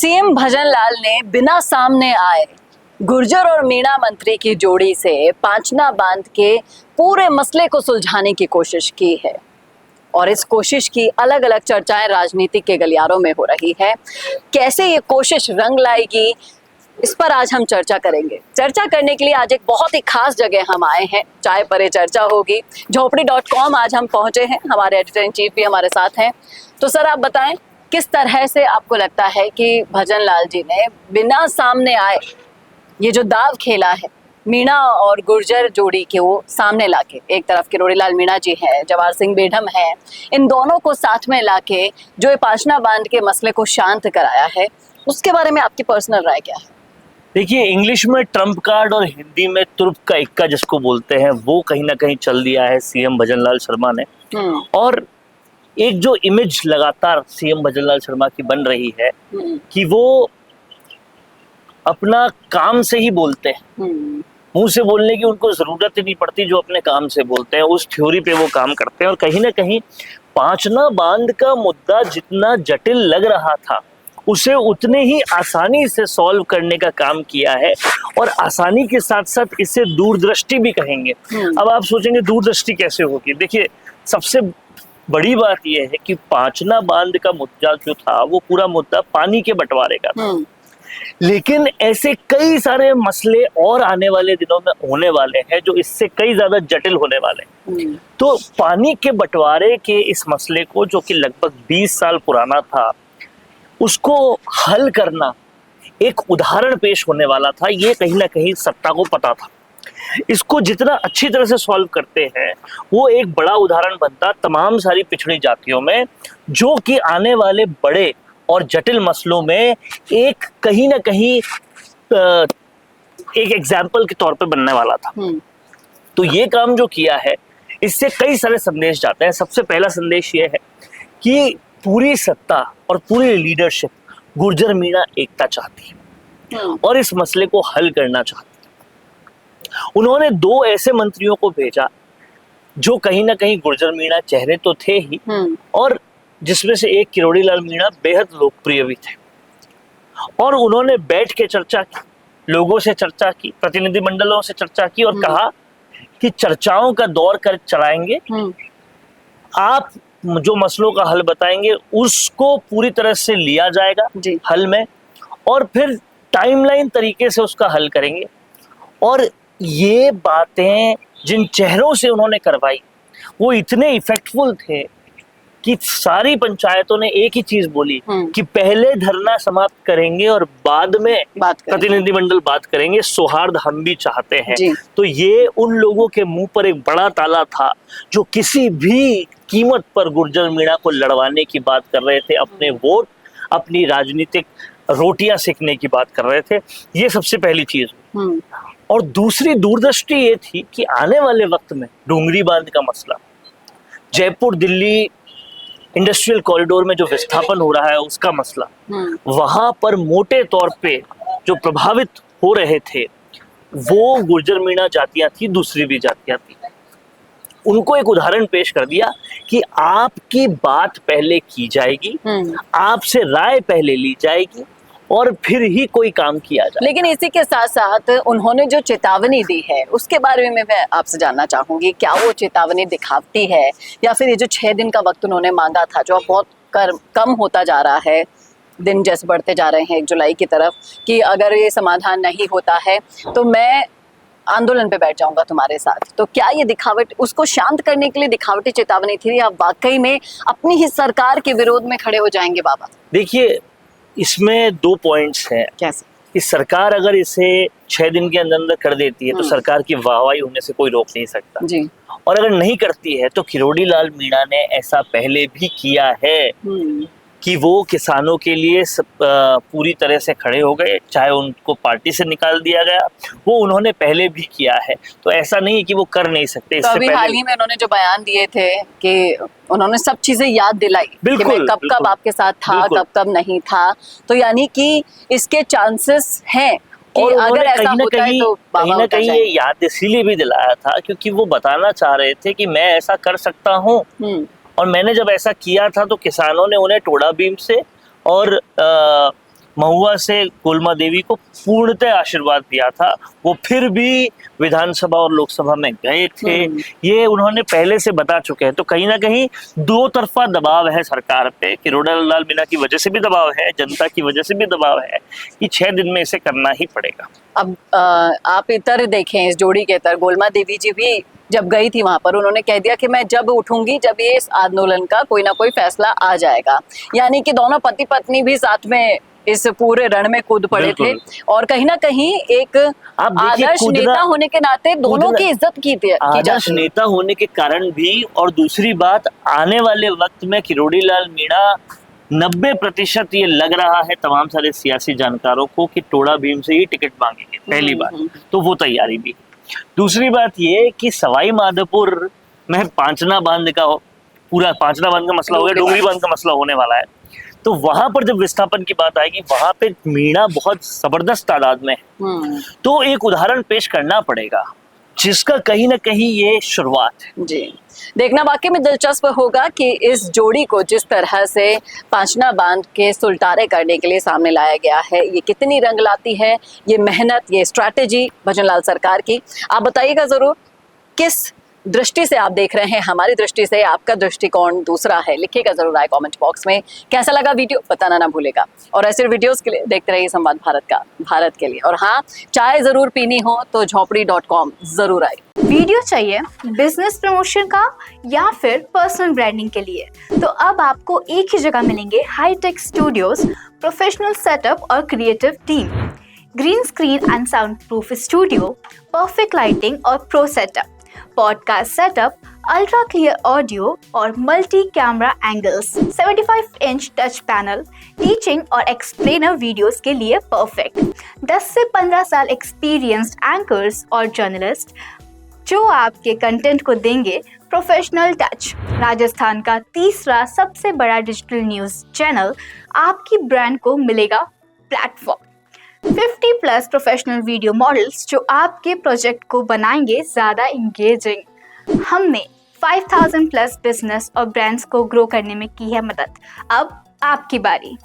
CM Bhajanlal ने बिना सामने आए गुर्जर और मीणा मंत्री की जोड़ी से पांचना बांध के पूरे मसले को सुलझाने की कोशिश की है और इस कोशिश की अलग अलग चर्चाएं राजनीति के गलियारों में हो रही है। कैसे ये कोशिश रंग लाएगी, इस पर आज हम चर्चा करेंगे। चर्चा करने के लिए आज एक बहुत ही खास जगह हम आए हैं, चाय परे चर्चा होगी। झोपड़ी.com आज हम पहुंचे हैं, हमारे एडिटर इन चीफ भी हमारे साथ हैं। तो सर आप बताएं, किस तरह से आपको लगता है कि भजनलाल जी ने बिना सामने आए ये जो दाव खेला है मीणा और गुर्जर जोड़ी के वो सामने लाके, एक तरफ किरोड़ीलाल मीणा जी हैं, जवाहर सिंह बेढम हैं, इन दोनों को साथ में लाके जो ये पांचना बांध के मसले को शांत कराया है, उसके बारे में आपकी पर्सनल राय क्या है? देखिए, इंग्लिश में ट्रम्प कार्ड और हिंदी में तुर्प का इक्का जिसको बोलते हैं, वो कहीं ना कहीं चल दिया है सीएम भजनलाल शर्मा ने। और एक जो इमेज लगातार सीएम भजनलाल शर्मा की बन रही है कि वो अपना काम से ही बोलते हैं, मुंह से बोलने की उनको जरूरत ही नहीं पड़ती, जो अपने काम से बोलते हैं उस थ्योरी पे वो काम करते हैं। और कहीं ना कहीं पांचना बांध का मुद्दा जितना जटिल लग रहा था उसे उतने ही आसानी से सॉल्व करने का काम किया है, और आसानी के साथ साथ इसे दूरदृष्टि भी कहेंगे। अब आप सोचेंगे दूरदृष्टि कैसे होगी? देखिए, सबसे बड़ी बात यह है कि पांचना बांध का मुद्दा जो था वो पूरा मुद्दा पानी के बंटवारे का था, लेकिन ऐसे कई सारे मसले और आने वाले दिनों में होने वाले हैं जो इससे कई ज्यादा जटिल होने वाले हैं। तो पानी के बंटवारे के इस मसले को, जो कि लगभग 20 साल पुराना था, उसको हल करना एक उदाहरण पेश होने वाला था। ये कहीं ना कहीं सत्ता को पता था। इसको जितना अच्छी तरह से सॉल्व करते हैं वो एक बड़ा उदाहरण बनता तमाम सारी पिछड़ी जातियों में, जो कि आने वाले बड़े और जटिल मसलों में एक कहीं ना कहीं एक एग्जाम्पल के तौर पे बनने वाला था। तो ये काम जो किया है, इससे कई सारे संदेश जाते हैं। सबसे पहला संदेश ये है कि पूरी सत्ता और पूरी लीडरशिप गुर्जर मीणा एकता चाहती है और इस मसले को हल करना चाहती है। उन्होंने 2 ऐसे मंत्रियों को भेजा जो कहीं ना कहीं गुर्जर मीणा चेहरे तो थे ही, और जिसमें से एक किरोड़ीलाल मीणा बेहद लोकप्रिय भी थे। और उन्होंने बैठ के चर्चा की, लोगों से चर्चा की, प्रतिनिधिमंडलों से चर्चा की और कहा कि चर्चाओं का दौर कर चलाएंगे, आप जो मसलों का हल बताएंगे उसको पूरी तरह से लिया जाएगा हल में, और फिर टाइमलाइन तरीके से उसका हल करेंगे। और ये बातें जिन चेहरों से उन्होंने करवाई वो इतने इफेक्टफुल थे कि सारी पंचायतों ने एक ही चीज बोली कि पहले धरना समाप्त करेंगे और बाद में प्रतिनिधिमंडल बात करेंगे, सौहार्द हम भी चाहते हैं। तो ये उन लोगों के मुंह पर एक बड़ा ताला था जो किसी भी कीमत पर गुर्जर मीणा को लड़वाने की बात कर रहे थे, अपने वोट, अपनी राजनीतिक रोटियां सेकने की बात कर रहे थे। ये सबसे पहली चीज। और दूसरी दूरदृष्टि ये थी कि आने वाले वक्त में डोंगरी बांध का मसला, जयपुर दिल्ली इंडस्ट्रियल कॉरिडोर में जो विस्थापन हो रहा है उसका मसला, वहां पर मोटे तौर पे जो प्रभावित हो रहे थे वो गुर्जर मीणा जातियां थी, दूसरी भी जातियां थी। उनको एक उदाहरण पेश कर दिया कि आपकी बात पहले की जाएगी, आपसे राय पहले ली जाएगी और फिर ही कोई काम किया जाए। लेकिन इसी के साथ साथ उन्होंने जो चेतावनी दी है उसके बारे में मैं आपसे जानना चाहूंगी, क्या वो चेतावनी दिखावटी है या फिर ये जो 6 दिन का वक्त उन्होंने मांगा था, जो अब बहुत कम होता जा रहा है, दिन जैसे बढ़ते जा रहे हैं 1 जुलाई की तरफ, कि अगर ये समाधान नहीं होता है तो मैं आंदोलन पे बैठ जाऊंगा तुम्हारे साथ, तो क्या ये दिखावट, उसको शांत करने के लिए दिखावटी चेतावनी थी या वाकई में अपनी ही सरकार के विरोध में खड़े हो जाएंगे बाबा? देखिए, इसमें 2 पॉइंट्स हैं। कैसे? कि सरकार अगर इसे 6 दिन के अंदर अंदर कर देती है तो सरकार की वाहवाही होने से कोई रोक नहीं सकता जी। और अगर नहीं करती है तो किरोड़ीलाल मीणा ने ऐसा पहले भी किया है कि वो किसानों के लिए पूरी तरह से खड़े हो गए, चाहे उनको पार्टी से निकाल दिया गया, वो उन्होंने पहले भी किया है। तो ऐसा नहीं है कि वो कर नहीं सकते। तो अभी हाल ही में उन्होंने जो बयान दिए थे कि उन्होंने सब चीजें याद दिलाई कि मैं कब कब आपके साथ था, कब कब नहीं था, तो यानी कि इसके चांसेस हैं कि अगर ऐसा होता है तो कहीं ना कहीं ये याद इसीलिए भी दिलाया था क्योंकि वो बताना चाह रहे थे कि मैं ऐसा कर सकता हूँ, और मैंने जब ऐसा किया था तो किसानों ने उन्हें टोड़ा बीम से और महुआ से कोलमा देवी को पूर्णतः आशीर्वाद दिया था, वो फिर भी विधानसभा और लोकसभा में गए थे। ये उन्होंने पहले से बता चुके हैं। तो कहीं ना कहीं दो तरफा दबाव है सरकार पे, किरोड़ी लाल मीणा की वजह से भी दबाव है, जनता की वजह से भी दबाव है कि 6 दिन में इसे करना ही पड़ेगा। अब आप इतर देखें, इस जोड़ी के इतर गोलमा देवी जी भी जब गई थी वहां पर, उन्होंने कह दिया कि मैं जब उठूंगी जब ये इस आंदोलन का कोई ना कोई फैसला आ जाएगा। यानी कि दोनों पति पत्नी भी साथ में इस पूरे रण में कूद पड़े थे और कहीं ना कहीं एक आदर्श नेता होने के नाते दोनों की इज्जत की आदर्श नेता होने के कारण भी। और दूसरी बात, आने वाले वक्त में किरोड़ी लाल मीणा 90% ये लग रहा है तमाम सारे सियासी जानकारों को कि टोडा भीम से ही टिकट मांगेंगे, पहली बात तो वो तैयारी भी। दूसरी बात ये कि सवाई माधोपुर में पांचना बांध का पूरा पांचना बांध का मसला हो गया, डोंगरी बांध का मसला होने वाला है। तो वहां पर जब विस्थापन की बात आएगी, वहां पे मीणा बहुत जबरदस्त तादाद में है। तो एक उदाहरण पेश करना पड़ेगा जिसका कहीं ना कहीं ये शुरुआत है। जी, देखना वाकई में दिलचस्प होगा कि इस जोड़ी को जिस तरह से पांचना बांध के सुलटारे करने के लिए सामने लाया गया है, ये कितनी रंग लाती है, ये मेहनत, ये स्ट्रैटेजी भजनलाल सरकार की। आप बताइएगा जरूर किस दृष्टि से आप देख रहे हैं, हमारी दृष्टि से आपका दृष्टिकोण दूसरा है। लिखिएगा जरूर राय कमेंट बॉक्स में। कैसा लगा वीडियो बताना ना भूलेगा और ऐसे वीडियोस के लिए देखते रहिए संवाद भारत का, भारत के लिए। और हाँ, चाय जरूर पीनी हो तो झोपड़ी.com जरूर आए। वीडियो चाहिए बिजनेस प्रमोशन का या फिर पर्सनल ब्रांडिंग के लिए, तो अब आपको एक ही जगह मिलेंगे हाईटेक स्टूडियोज, प्रोफेशनल सेटअप और creative team, green screen and soundproof studio, perfect lighting और pro setup, podcast setup, ultra clear audio और multi camera angles, 75 inch touch panel, teaching और एक्सप्लेनर वीडियोस के लिए परफेक्ट, 10 से 15 साल experienced anchors और journalist जो आपके कंटेंट को देंगे प्रोफेशनल टच। राजस्थान का तीसरा सबसे बड़ा डिजिटल न्यूज चैनल आपकी ब्रांड को मिलेगा प्लेटफॉर्म। 50+ प्रोफेशनल वीडियो मॉडल्स जो आपके प्रोजेक्ट को बनाएंगे ज़्यादा इंगेजिंग। हमने 5000+ बिजनेस और ब्रांड्स को ग्रो करने में की है मदद। अब आपकी बारी।